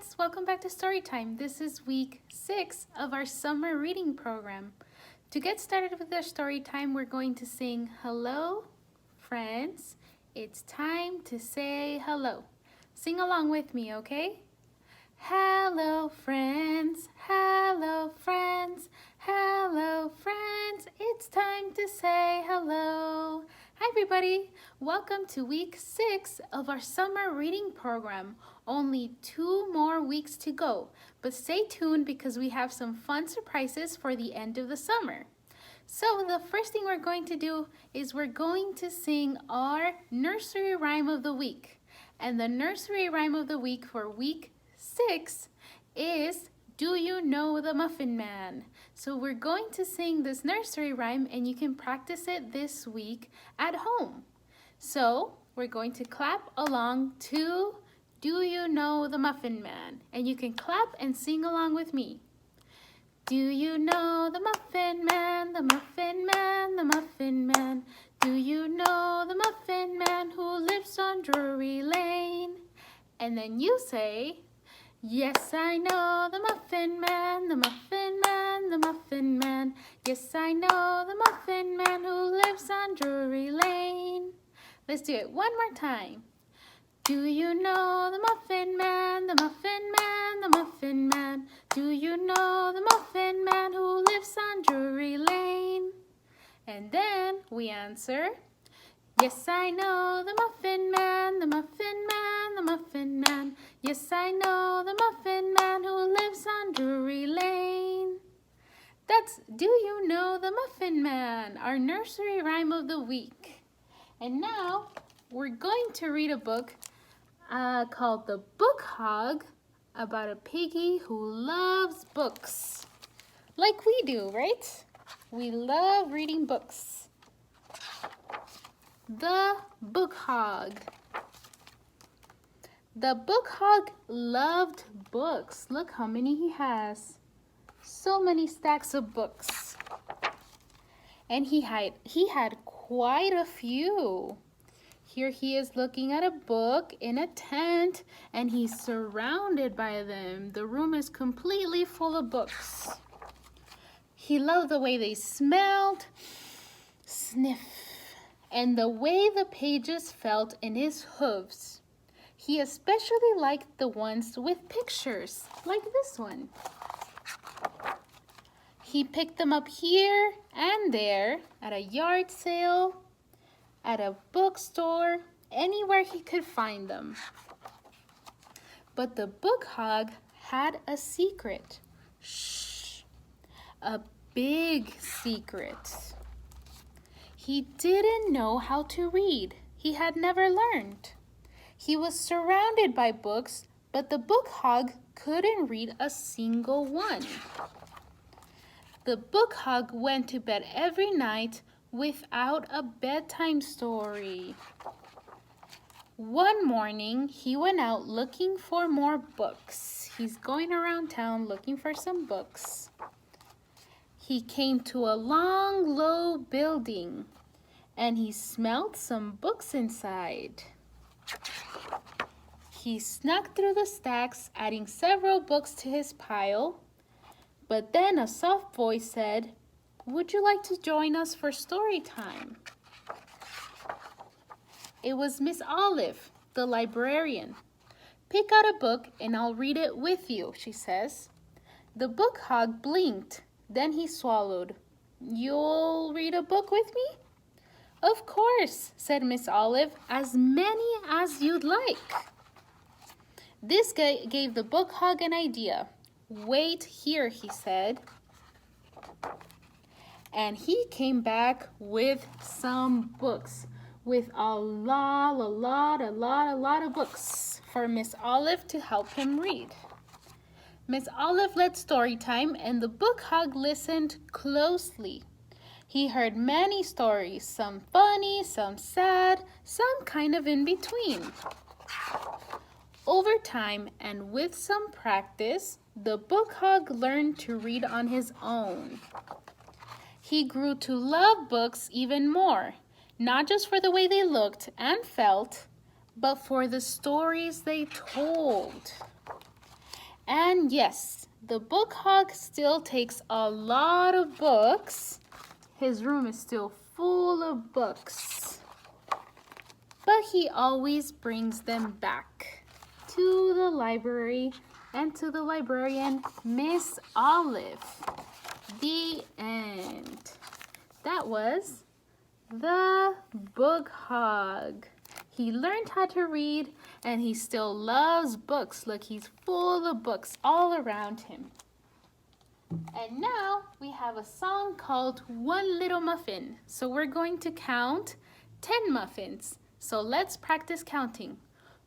friends, welcome back to Storytime. This is week 6 of our summer reading program. To get started with our Storytime, we're going to sing Hello, Friends. It's time to say hello. Sing along with me, okay? Hello, friends. Hello, friends. Hello, friends. It's time to say hello. Hi, everybody. Welcome to week 6 of our summer reading program. Only 2 more weeks to go, but stay tuned because we have some fun surprises for the end of the summer. So the first thing we're going to do is we're going to sing our nursery rhyme of the week. And the nursery rhyme of the week for week 6 is Do You Know the Muffin Man? So we're going to sing this nursery rhyme and you can practice it this week at home. So we're going to clap along to Do You Know the Muffin Man? And you can clap and sing along with me. Do you know the Muffin Man, the Muffin Man, the Muffin Man? Do you know the Muffin Man who lives on Drury Lane? And then you say, yes, I know the Muffin Man, the Muffin Man, the Muffin Man. Yes, I know the Muffin Man who lives on Drury Lane. Let's do it one more time. Do you know the Muffin Man, the Muffin Man, the Muffin Man? Do you know the Muffin Man who lives on Drury Lane? And then we answer, yes, I know the Muffin Man, the Muffin Man, the Muffin Man. Yes, I know the Muffin Man who lives on Drury Lane. That's Do You Know the Muffin Man, our nursery rhyme of the week. And now we're going to read a book called The Book Hog about a piggy who loves books. Like we do, right? We love reading books. The Book Hog. The Book Hog loved books. Look how many he has. So many stacks of books. And he had quite a few. Here he is looking at a book in a tent and he's surrounded by them. The room is completely full of books. He loved the way they smelled, sniff, and the way the pages felt in his hooves. He especially liked the ones with pictures, like this one. He picked them up here and there at a yard sale, at a bookstore, anywhere he could find them. But the Book Hog had a secret. Shh! A big secret. He didn't know how to read. He had never learned. He was surrounded by books, but the Book Hog couldn't read a single one. The Book Hog went to bed every night without a bedtime story. One morning, he went out looking for more books. He's going around town looking for some books. He came to a long, low building, and he smelled some books inside. He snuck through the stacks, adding several books to his pile. But then a soft voice said, would you like to join us for story time? It was Miss Olive, the librarian. Pick out a book and I'll read it with you, she says. The Book Hog blinked, then he swallowed. You'll read a book with me? Of course, said Miss Olive, as many as you'd like. This gave the Book Hog an idea. Wait here, he said. And he came back with some books, with a lot of books for Miss Olive to help him read. Miss Olive led story time and the Book Hog listened closely. He heard many stories, some funny, some sad, some kind of in between. Over time and with some practice, the Book Hog learned to read on his own. He grew to love books even more, not just for the way they looked and felt, but for the stories they told. And yes, the Book Hog still takes a lot of books. His room is still full of books. But he always brings them back to the library and to the librarian, Miss Olive. The end. That was the Book Hog. He learned how to read and he still loves books. Look, he's full of books all around him. And now we have a song called One Little Muffin. So we're going to count 10 muffins. So let's practice counting.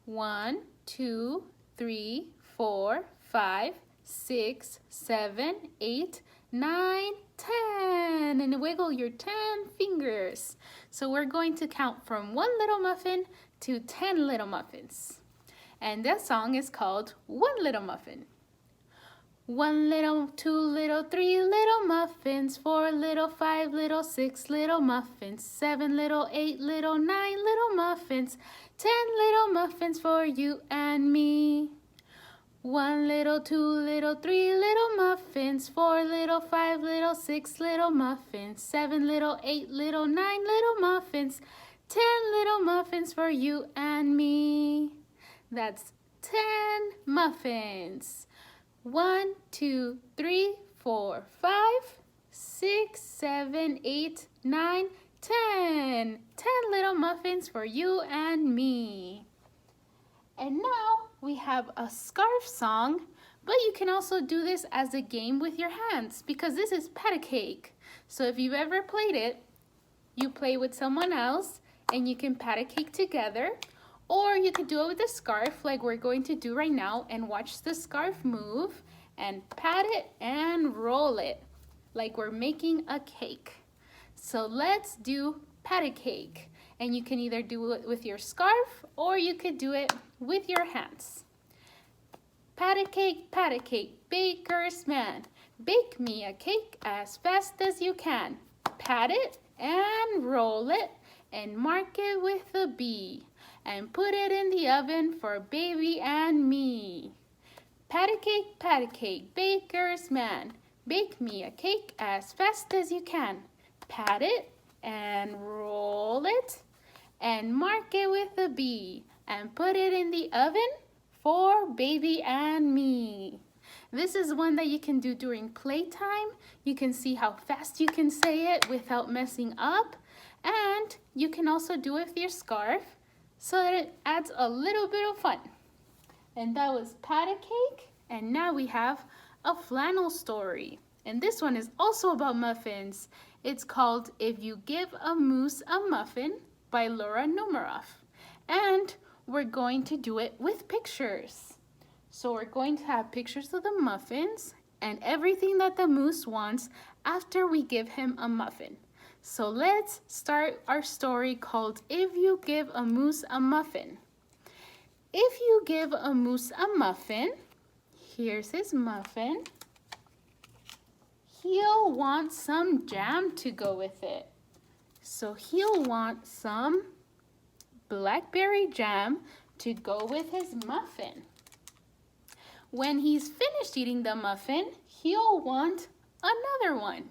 1, 2, 3, 4, 5, 6, 7, 8, 9, 10. And wiggle your 10 fingers. So we're going to count from 1 little muffin to 10 little muffins. And that song is called One Little Muffin. 1 little, 2 little, 3 little muffins, 4 little, 5 little, 6 little muffins, 7 little, 8 little, 9 little muffins, 10 little muffins for you and me. 1 little, 2 little, 3 little muffins, 4 little, 5 little, 6 little muffins, 7 little, 8 little, 9 little muffins, 10 little muffins for you and me. That's 10 muffins. 1, 2, 3, 4, 5, 6, 7, 8, 9, 10. 10 little muffins for you and me. And now we have a scarf song, but you can also do this as a game with your hands because this is pat a cake. So if you've ever played it, you play with someone else and you can pat a cake together. Or you could do it with a scarf like we're going to do right now and watch the scarf move and pat it and roll it like we're making a cake. So let's do pat a cake. And you can either do it with your scarf or you could do it with your hands. Pat a cake, baker's man. Bake me a cake as fast as you can. Pat it and roll it and mark it with a B. And put it in the oven for baby and me. Pat a cake, baker's man. Bake me a cake as fast as you can. Pat it and roll it and mark it with a B. And put it in the oven for baby and me. This is one that you can do during playtime. You can see how fast you can say it without messing up. And you can also do it with your scarf, so that it adds a little bit of fun. And that was pat a cake, and now we have a flannel story. And this one is also about muffins. It's called If You Give a Moose a Muffin by Laura Numeroff. And we're going to do it with pictures. So we're going to have pictures of the muffins and everything that the moose wants after we give him a muffin. So let's start our story called If You Give a Moose a Muffin. If you give a moose a muffin, here's his muffin. He'll want some jam to go with it. So he'll want some blackberry jam to go with his muffin. When he's finished eating the muffin, he'll want another one.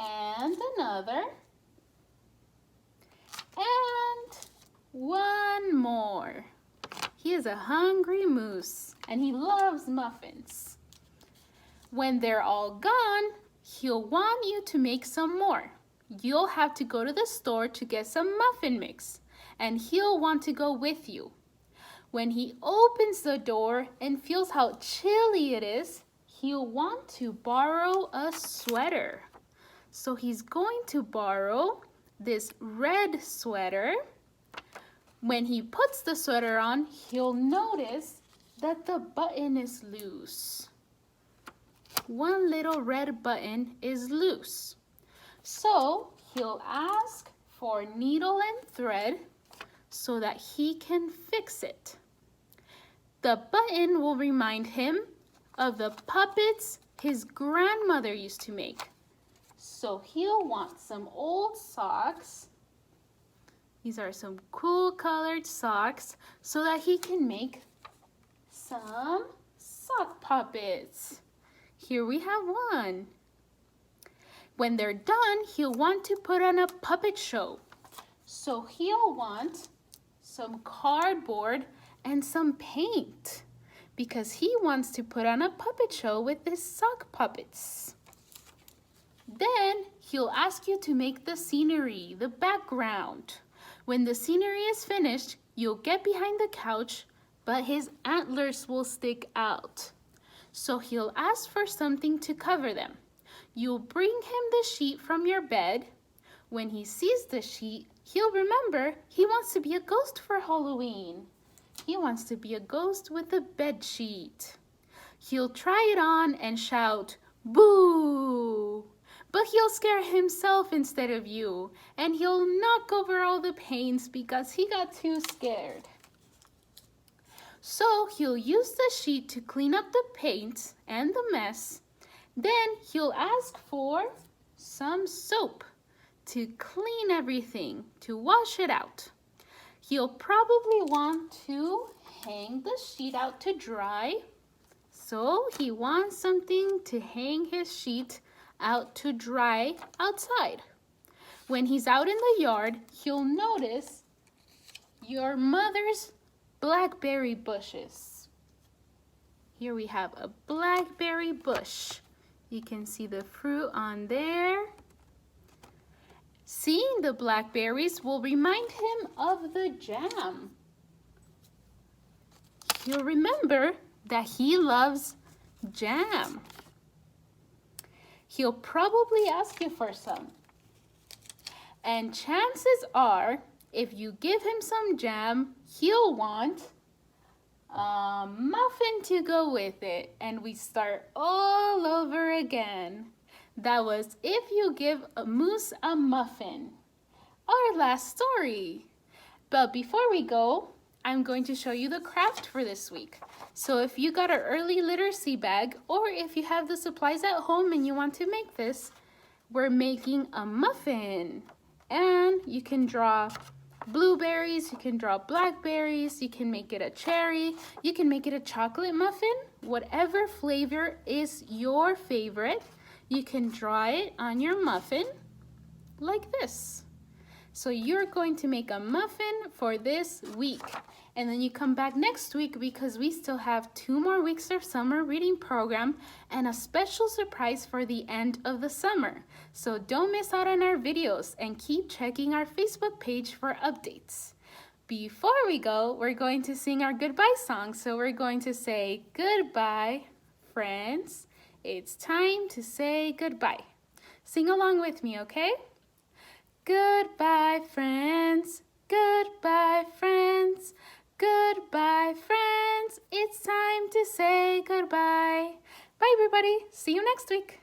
And another, and one more. He is a hungry moose, and he loves muffins. When they're all gone, he'll want you to make some more. You'll have to go to the store to get some muffin mix, and he'll want to go with you. When he opens the door and feels how chilly it is, he'll want to borrow a sweater. So he's going to borrow this red sweater. When he puts the sweater on, he'll notice that the button is loose. One little red button is loose. So he'll ask for needle and thread so that he can fix it. The button will remind him of the puppets his grandmother used to make. So he'll want some old socks. These are some cool colored socks so that he can make some puppets. Here we have one. When they're done, he'll want to put on a puppet show. So he'll want some cardboard and some paint because he wants to put on a puppet show with his sock puppets. Then he'll ask you to make the scenery, the background. When the scenery is finished, you'll get behind the couch, but his antlers will stick out. So he'll ask for something to cover them. You'll bring him the sheet from your bed. When he sees the sheet, he'll remember he wants to be a ghost for Halloween. He wants to be a ghost with a bed sheet. He'll try it on and shout, "Boo!" But he'll scare himself instead of you, and he'll knock over all the paints because he got too scared. So he'll use the sheet to clean up the paint and the mess. Then he'll ask for some soap to clean everything, to wash it out. He'll probably want to hang the sheet out to dry. So he wants something to hang his sheet out to dry outside. When he's out in the yard, he'll notice your mother's blackberry bushes. Here we have a blackberry bush. You can see the fruit on there. Seeing the blackberries will remind him of the jam. He'll remember that he loves jam. He'll probably ask you for some. And chances are, if you give him some jam, he'll want a muffin to go with it. And we start all over again. That was if you give a moose a muffin. Our last story. But before we go, I'm going to show you the craft for this week. So if you got an early literacy bag, or if you have the supplies at home and you want to make this, we're making a muffin. And you can draw blueberries, you can draw blackberries, you can make it a cherry, you can make it a chocolate muffin, whatever flavor is your favorite. You can draw it on your muffin like this. So you're going to make a muffin for this week. And then you come back next week because we still have 2 more weeks of summer reading program and a special surprise for the end of the summer. So don't miss out on our videos and keep checking our Facebook page for updates. Before we go, we're going to sing our goodbye song. So we're going to say goodbye, friends. It's time to say goodbye. Sing along with me, okay? Goodbye, friends. Goodbye, friends. Goodbye, friends. It's time to say goodbye. Bye, everybody. See you next week.